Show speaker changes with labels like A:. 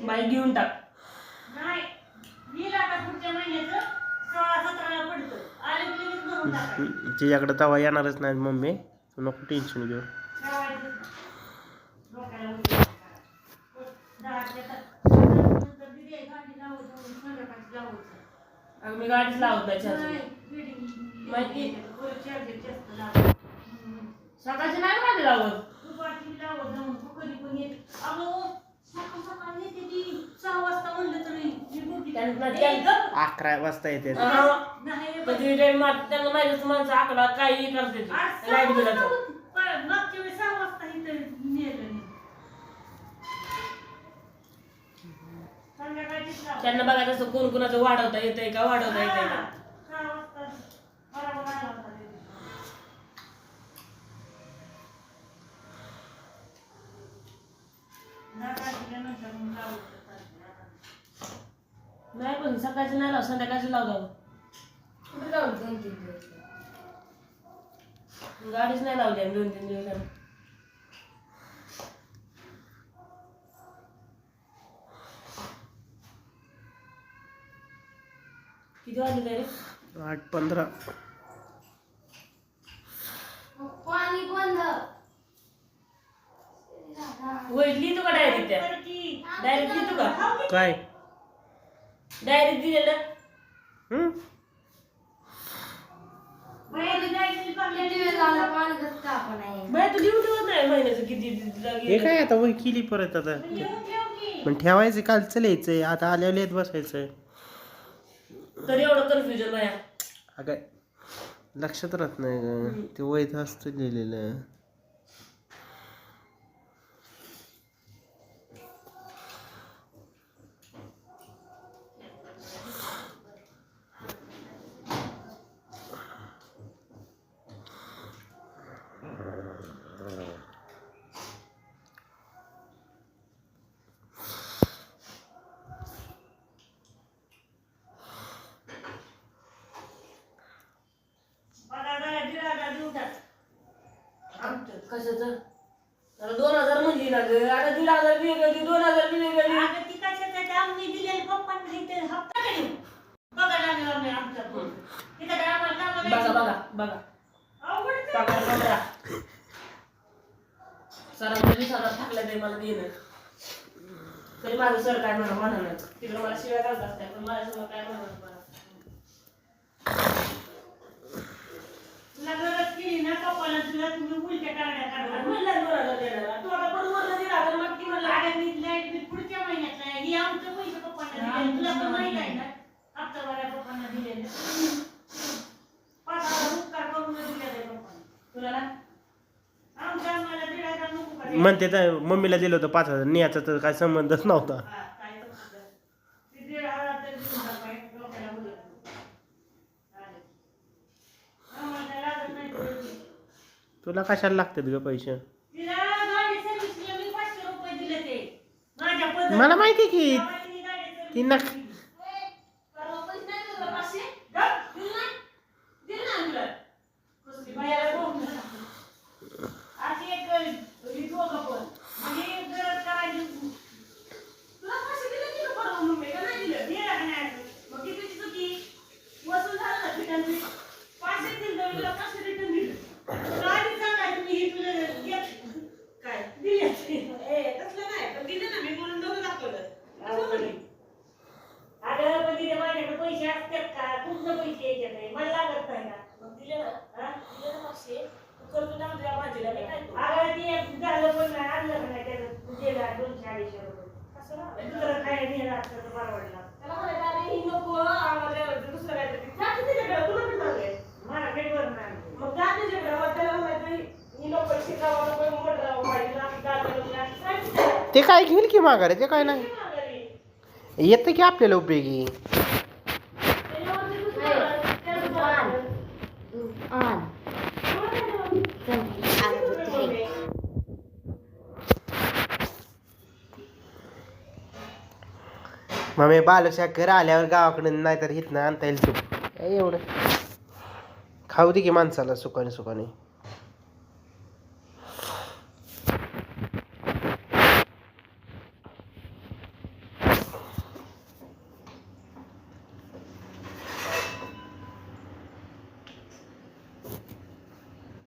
A: बाई घेऊन टाक.
B: तिच्याकडे तवा येणारच नाही मम्मी, तू नको टेन्शन घेऊ.
A: मी गाडीच लावत नाही माहिती. सकाळची नाही गाडी लावत.
B: 11 वाजता येते.
A: त्यांना माहिती माणसं आकडा काही करते लाईट बिलाचं. त्यांना बघायचं असं कोण कोणाचं वाढवता येतंय का वाढवता येतंय का. नाही पण सकाळचं नाही लाव, संध्याकाळचं लावतो. गाडीच नाही लावली 2-3 दिवसांनी. किती वाजले तरी?
B: 8:15.
C: पाणी बंद.
A: लिहितो का डायरीत त्या? डायरीत लिहितो का?
B: काय
A: डायरीत दिलेलं बाय तू लिहून ठेवत नाही महिन्याचं किती
B: हे काय आता वही केली परत आता. पण ठेवायचं काल चलायचंय, आता आल्यावर लिहित बसायचंय.
A: तरी एवढं कन्फ्युजन बाया.
B: अगं लक्षात राहत नाही ग, ते वैध असतं लिहिलेलं.
A: कशाचं 2000 म्हणली ना ग. आता 1,500 वेगळी 2000 वेगळी. बघा बघा बघा पगार 15. सरांच्या दिवसाला टाकलं ते मला देणं. तरी माझं सर काय म्हणा नाही तिकडे मला शिवाय घालत असतात, पण माझ्यासमोर काय म्हणत मला.
B: म्हणते तर मम्मीला दिलं होतं 5,000, न्यायचा तर काय संबंधच नव्हता. तुला कशाला लागतात ग पैसे? मला माहिती की ती नक ते काय घेईल की माघारी, ते काय नाही येतं की आपल्याला उपयोगी. मग बालूच्या घर आल्यावर गावाकडे नाहीतर इथनं आणता येईल तूप. एवढं खाऊ दे की माणसाला सुखाने सुखाने.